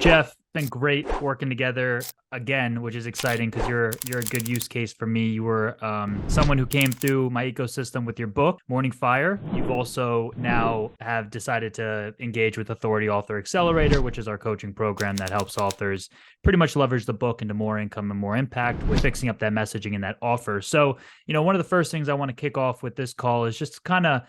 Jeff, been great working together again, which is exciting because you're a good use case for me. You were someone who came through my ecosystem with your book, Morning Fire. You've also now have decided to engage with Authority Author Accelerator, which is our coaching program that helps authors pretty much leverage the book into more income and more impact with fixing up that messaging and that offer. So, one of the first things I want to kick off with this call is just kind of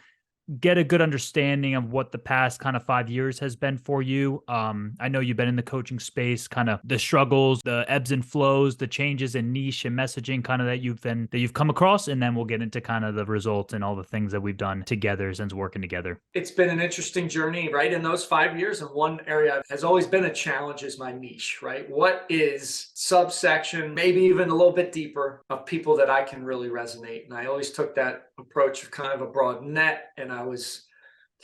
get a good understanding of what the past kind of 5 years has been for you. I know you've been in the coaching space, kind of the struggles, the ebbs and flows, the changes in niche and messaging kind of that you've come across. And then we'll get into kind of the results and all the things that we've done together since working together. It's been an interesting journey, right? In those 5 years, and one area has always been a challenge is my niche, right? What is subsection, maybe even a little bit deeper, of people that I can really resonate? And I always took that approach of kind of a broad net, and I was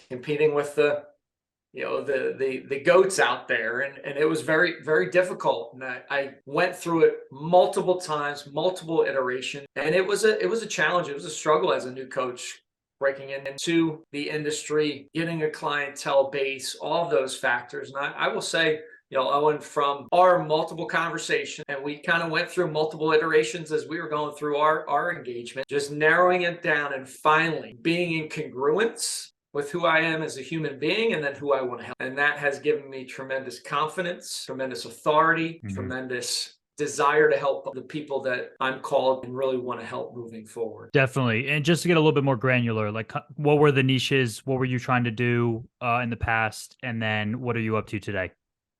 competing with the goats out there, and it was very, very difficult. And I went through it multiple times, multiple iterations, and it was a challenge. It was a struggle as a new coach, breaking into the industry, getting a clientele base, all of those factors. And I will say, Owen, from our multiple conversations, and we kind of went through multiple iterations as we were going through our engagement, just narrowing it down and finally being in congruence with who I am as a human being and then who I want to help. And that has given me tremendous confidence, tremendous authority, tremendous desire to help the people that I'm called and really want to help moving forward. Definitely. And just to get a little bit more granular, like what were the niches? What were you trying to do in the past? And then what are you up to today?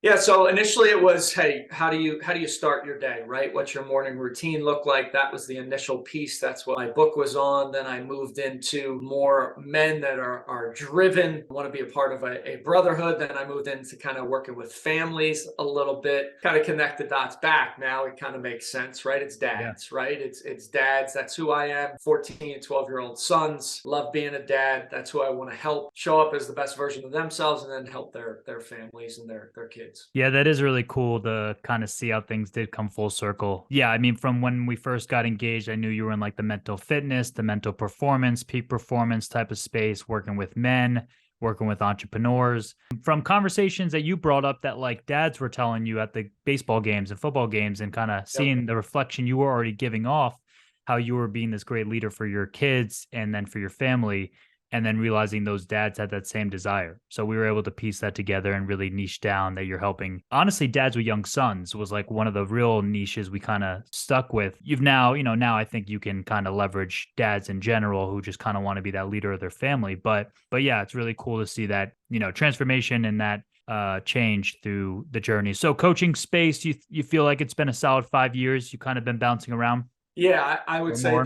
Yeah, so initially it was, hey, how do you start your day, right? What's your morning routine look like? That was the initial piece. That's what my book was on. Then I moved into more men that are driven, want to be a part of a brotherhood. Then I moved into kind of working with families a little bit, kind of connect the dots back. Now it kind of makes sense, right? It's dads, right? It's dads. That's who I am. 14 and 12-year-old sons. Love being a dad. That's who I want to help show up as the best version of themselves and then help their families and their kids. Yeah, that is really cool to kind of see how things did come full circle. Yeah, I mean, from when we first got engaged, I knew you were in like the mental fitness, the mental performance, peak performance type of space, working with men, working with entrepreneurs. From conversations that you brought up that like dads were telling you at the baseball games and football games and kind of seeing the reflection you were already giving off, how you were being this great leader for your kids and then for your family. And then realizing those dads had that same desire. So we were able to piece that together and really niche down that you're helping. Honestly, dads with young sons was like one of the real niches we kind of stuck with. You've now, now I think you can kind of leverage dads in general who just kind of want to be that leader of their family. But yeah, it's really cool to see that, transformation and that change through the journey. So coaching space, you feel like it's been a solid 5 years. You kind of been bouncing around? Yeah, I would say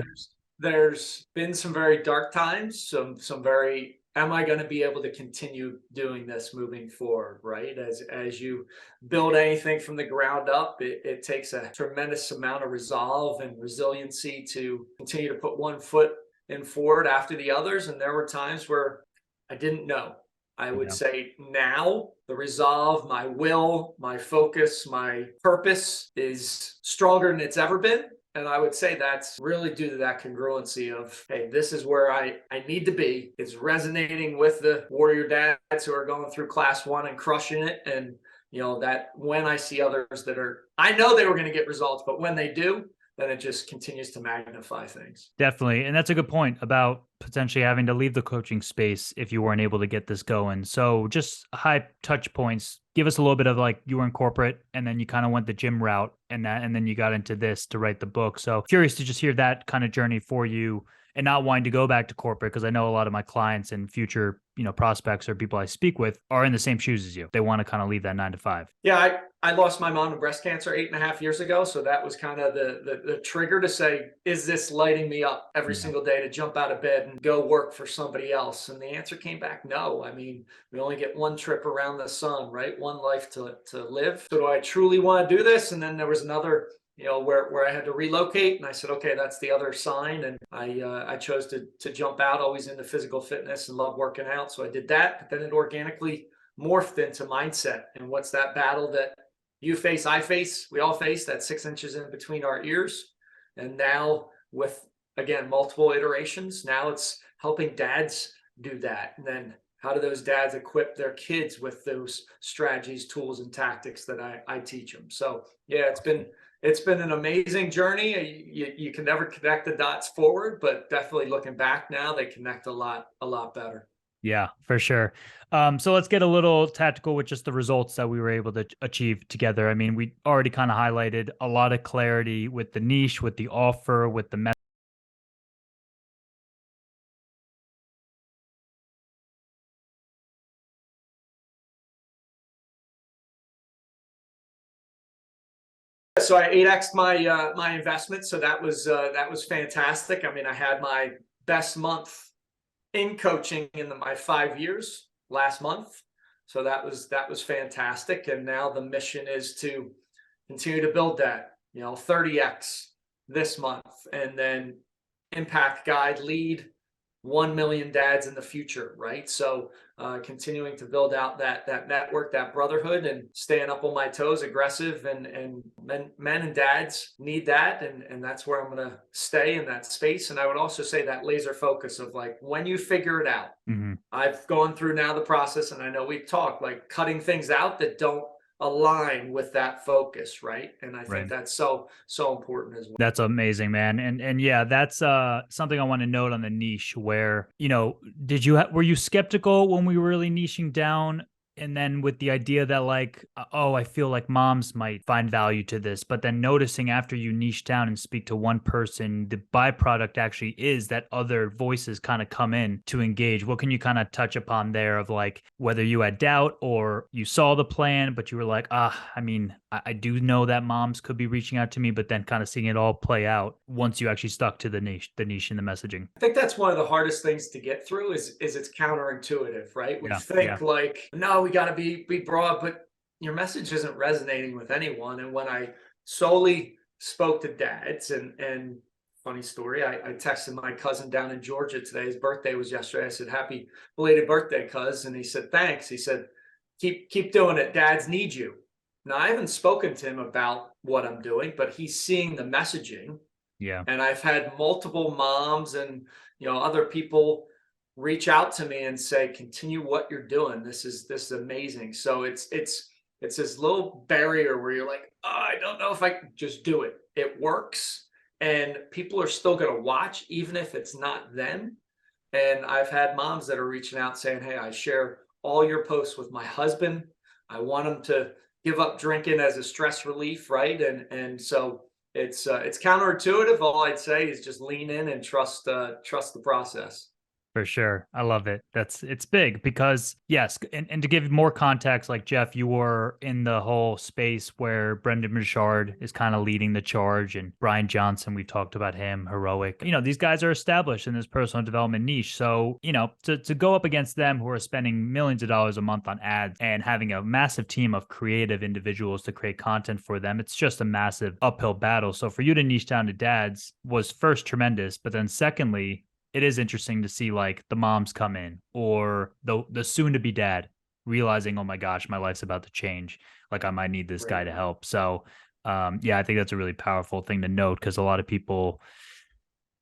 there's been some very dark times, some very, am I going to be able to continue doing this moving forward, right? As you build anything from the ground up, it takes a tremendous amount of resolve and resiliency to continue to put one foot in forward after the others. And there were times where I didn't know. I would say now the resolve, my will, my focus, my purpose is stronger than it's ever been. And I would say that's really due to that congruency of, hey, this is where I need to be. It's resonating with the warrior dads who are going through class 1 and crushing it. And, that when I see others I know they were going to get results, but when they do, then it just continues to magnify things. Definitely. And that's a good point about potentially having to leave the coaching space if you weren't able to get this going. So just high touch points. Give us a little bit of like you were in corporate and then you kind of went the gym route and then you got into this to write the book. So curious to just hear that kind of journey for you and not wanting to go back to corporate, because I know a lot of my clients and future, prospects or people I speak with are in the same shoes as you. They want to kind of leave that 9 to 5. Yeah, I lost my mom to breast cancer 8.5 years ago. So that was kind of the trigger to say, is this lighting me up every single day to jump out of bed and go work for somebody else? And the answer came back, no. I mean, we only get one trip around the sun, right? One life to live. So do I truly want to do this? And then there was another where I had to relocate, and I said, okay, that's the other sign. And I chose to jump out, always into physical fitness and love working out. So I did that, but then it organically morphed into mindset. And what's that battle that you face, I face, we all face, that 6 inches in between our ears. And now with, again, multiple iterations, now it's helping dads do that. And then How do those dads equip their kids with those strategies, tools, and tactics that I teach them? So yeah, it's been an amazing journey. You can never connect the dots forward, but definitely looking back now, they connect a lot better. Yeah, for sure. So let's get a little tactical with just the results that we were able to achieve together. I mean, we already kind of highlighted a lot of clarity with the niche, with the offer, with the method. So I 8x my my investment. So that was fantastic. I mean, I had my best month in coaching in my 5 years last month. So that was fantastic. And now the mission is to continue to build that, 30x this month, and then impact, guide, lead 1 million dads in the future, right? So continuing to build out that network, that brotherhood, and staying up on my toes, aggressive, and men and dads need that, and that's where I'm going to stay in that space. And I would also say that laser focus of like, when you figure it out, Mhm. I've gone through now the process, and I know we've talked like cutting things out that don't align with that focus, right? And I think Right. that's so important as well. That's amazing, man. And yeah, that's something I want to note on the niche where, did you were you skeptical when we were really niching down, and then with the idea that like, oh, I feel like moms might find value to this, but then noticing after you niche down and speak to one person, the byproduct actually is that other voices kind of come in to engage. What can you kind of touch upon there of like whether you had doubt or you saw the plan, but you were like, I mean, I do know that moms could be reaching out to me, but then kind of seeing it all play out once you actually stuck to the niche in the messaging. I think that's one of the hardest things to get through is it's counterintuitive, right? We Yeah. Yeah. think like, no, we got to be broad, but your message isn't resonating with anyone. And when I solely spoke to dads, and funny story, I texted my cousin down in Georgia today. His birthday was yesterday. I said, "Happy belated birthday, cuz." And he said, "Thanks." He said, keep doing it. Dads need you." Now I haven't spoken to him about what I'm doing, but he's seeing the messaging, Yeah. and I've had multiple moms and other people reach out to me and say, "Continue what you're doing. This is amazing." So it's this little barrier where you're like, "Oh, I don't know if I can just do it." It works, and people are still going to watch even if it's not them. And I've had moms that are reaching out saying, "Hey, I share all your posts with my husband. I want him to give up drinking as a stress relief, right?" And so it's counterintuitive. All I'd say is just lean in and trust the process. For sure. I love it. It's big because yes, and to give more context, like Jeff, you were in the whole space where Brendan Richard is kind of leading the charge, and Brian Johnson, we've talked about him, heroic. These guys are established in this personal development niche. So, to go up against them who are spending millions of dollars a month on ads and having a massive team of creative individuals to create content for them, it's just a massive uphill battle. So for you to niche down to dads was first tremendous, but then secondly, it is interesting to see like the moms come in or the soon to be dad realizing, oh my gosh, my life's about to change. Like I might need this guy Right. to help. So yeah, I think that's a really powerful thing to note because a lot of people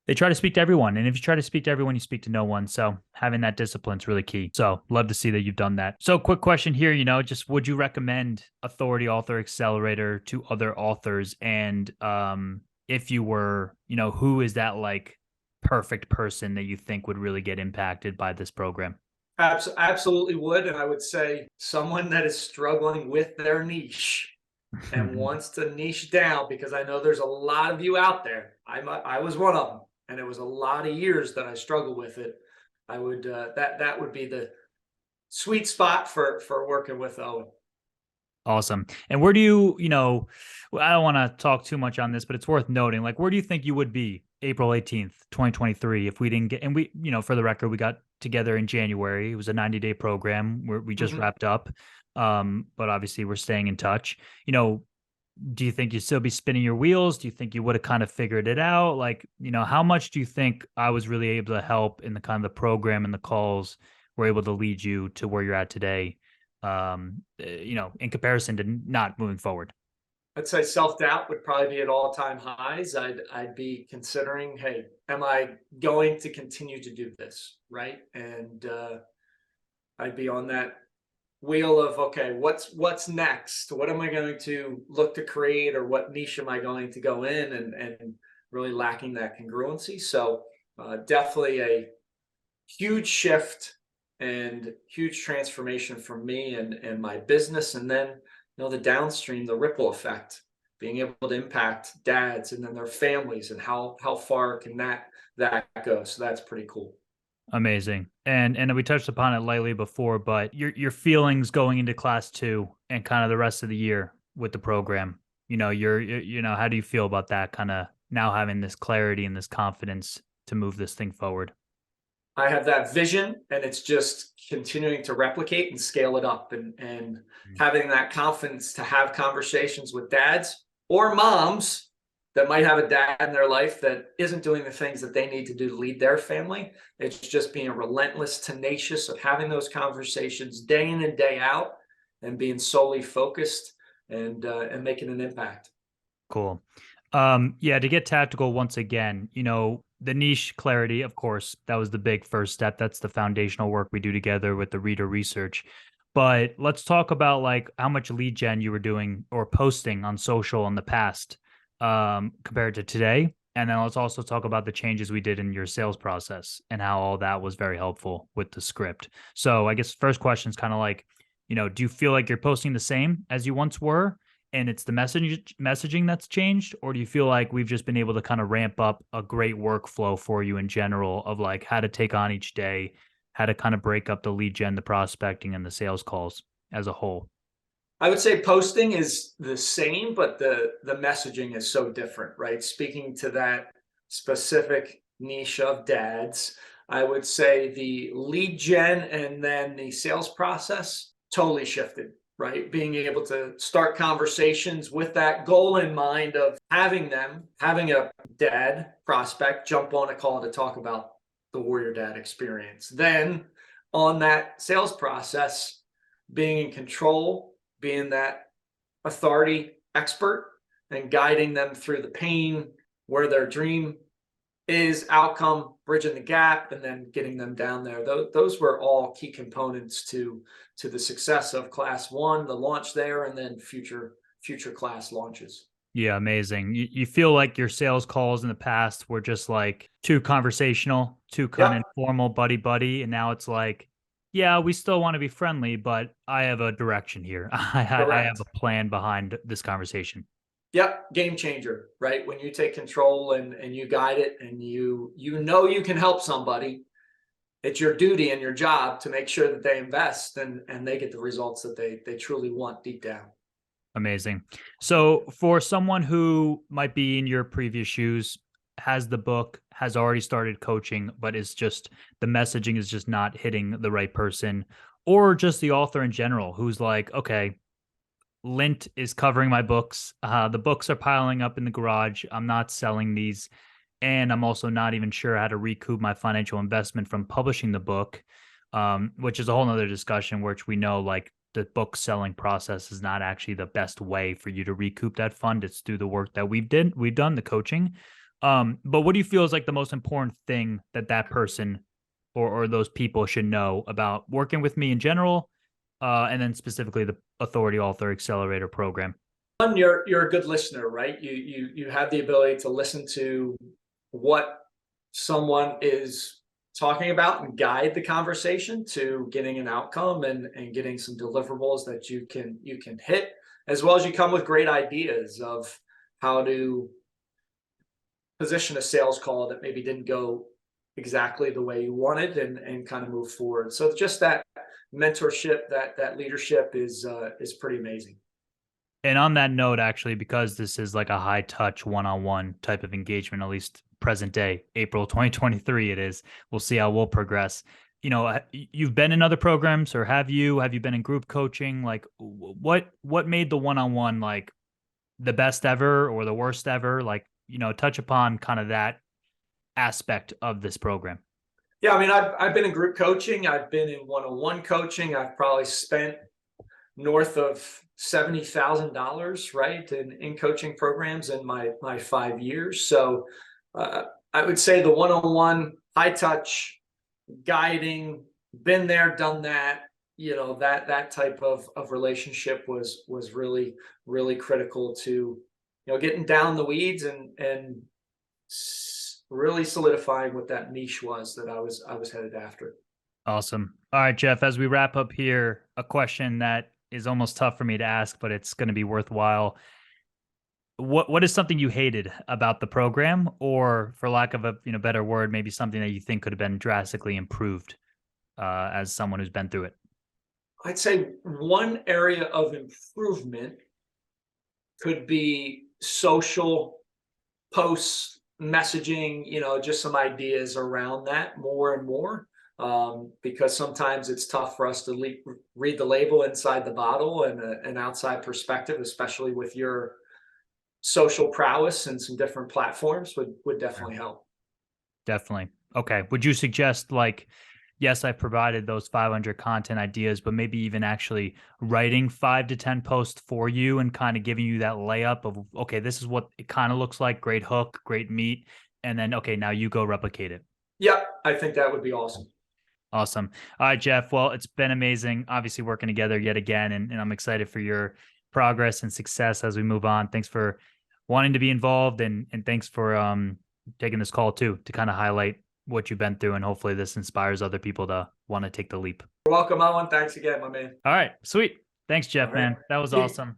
they try to speak to everyone. And if you try to speak to everyone, you speak to no one. So having that discipline is really key. So love to see that you've done that. So quick question here, just would you recommend Authority Author Accelerator to other authors? And if you were, who is that like perfect person that you think would really get impacted by this program? Absolutely would. And I would say someone that is struggling with their niche and wants to niche down, because I know there's a lot of you out there. I was one of them, and it was a lot of years that I struggled with it. I would that would be the sweet spot for working with Owen. Awesome. And where do you, I don't want to talk too much on this, but it's worth noting, like, where do you think you would be April 18th, 2023, if we didn't get, and we, for the record, we got together in January. It was a 90-day program where we just Mhm. wrapped up. But obviously we're staying in touch. Do you think you'd still be spinning your wheels? Do you think you would have kind of figured it out? Like, how much do you think I was really able to help in the kind of the program and the calls were able to lead you to where you're at today? In comparison to not moving forward. I'd say self-doubt would probably be at all-time highs. I'd be considering, hey, am I going to continue to do this, right? And I'd be on that wheel of, okay, what's next? What am I going to look to create, or what niche am I going to go in, and really lacking that congruency. So definitely a huge shift and huge transformation for me and my business. And then, the downstream, the ripple effect, being able to impact dads and then their families, and how far can that go. So that's pretty cool. Amazing. And we touched upon it lightly before, but your feelings going into class 2 and kind of the rest of the year with the program. How do you feel about that, kind of now having this clarity and this confidence to move this thing forward? I have that vision, and it's just continuing to replicate and scale it up, and Mm. having that confidence to have conversations with dads or moms that might have a dad in their life that isn't doing the things that they need to do to lead their family. It's just being relentless, tenacious of having those conversations day in and day out, and being solely focused, and making an impact. Cool. Yeah, to get tactical once again, the niche clarity, of course, that was the big first step. That's the foundational work we do together with the reader research. But let's talk about like how much lead gen you were doing or posting on social in the past compared to today. And then let's also talk about the changes we did in your sales process and how all that was very helpful with the script. So I guess first question is kind of like, do you feel like you're posting the same as you once were? And it's the messaging that's changed, or do you feel like we've just been able to kind of ramp up a great workflow for you in general of like how to take on each day, how to kind of break up the lead gen, the prospecting, and the sales calls as a whole? I would say posting is the same, but the messaging is so different, right? Speaking to that specific niche of dads, I would say the lead gen and then the sales process totally shifted, right? Being able to start conversations with that goal in mind of having a dad prospect jump on a call to talk about the Warrior Dad experience. Then on that sales process, being in control, being that authority expert, and guiding them through the pain, where their dream is, outcome, bridging the gap, and then getting them down there. Those were all key components to the success of class 1, the launch there, and then future class launches. Yeah, amazing. You feel like your sales calls in the past were just like too conversational, too kind of Yep, informal, buddy buddy, and now it's like, yeah, we still want to be friendly, but I have a direction here. I have correct. a plan behind this conversation. Yep, game changer, right? When you take control and you guide it, and you can help somebody, it's your duty and your job to make sure that they invest, and they get the results that they truly want deep down. Amazing. So, for someone who might be in your previous shoes, has the book, has already started coaching, but is just the messaging is just not hitting the right person, or just the author in general who's like, okay, Lint is covering my books. The books are piling up in the garage. I'm not selling these. And I'm also not even sure how to recoup my financial investment from publishing the book, which is a whole nother discussion, which we know like the book selling process is not actually the best way for you to recoup that fund. It's through the work that we've done, the coaching. But what do you feel is like the most important thing that that person or those people should know about working with me in general, and then specifically the Authority Author Accelerator program? One, you're a good listener, right? You have the ability to listen to what someone is talking about and guide the conversation to getting an outcome, and getting some deliverables that you can hit, as well as you come with great ideas of how to position a sales call that maybe didn't go exactly the way you wanted, and kind of move forward. So just that mentorship, that leadership is pretty amazing. And on that note, actually, because this is like a high touch one on one type of engagement, at least present day, April 2023, it is. We'll see how we'll progress. You've been in other programs, or have you? Have you been in group coaching? Like, what made the one on one like the best ever or the worst ever? Like, touch upon kind of that aspect of this program. Yeah, I mean, I've been in group coaching. I've been in one-on-one coaching. I've probably spent north of $70,000, right, in coaching programs in my 5 years. So uh, I would say the one-on-one, high touch guiding, been there, done that, that type of relationship was really really critical to getting down the weeds and really solidifying what that niche was that I was headed after. Awesome. All right, Jeff, as we wrap up here, a question that is almost tough for me to ask, but it's going to be worthwhile. What is something you hated about the program, or for lack of a better word, maybe something that you think could have been drastically improved as someone who's been through it? I'd say one area of improvement could be social posts, messaging, just some ideas around that more and more. Because sometimes it's tough for us to read the label inside the bottle and an outside perspective, especially with your social prowess and some different platforms would Sure. definitely help. Definitely. Okay. Would you suggest, like, yes, I provided those 500 content ideas, but maybe even actually writing 5 to 10 posts for you and kind of giving you that layup of, okay, this is what it kind of looks like. Great hook, great meat. And then, okay, now you go replicate it. Yeah, I think that would be awesome. Awesome. All right, Jeff. Well, it's been amazing, obviously, working together yet again. And I'm excited for your progress and success as we move on. Thanks for wanting to be involved, and thanks for taking this call too, to kind of highlight what you've been through. And hopefully this inspires other people to want to take the leap. You're welcome, Owen. Thanks again, my man. All right. Sweet. Thanks, All Jeff, right. man. That was You, awesome.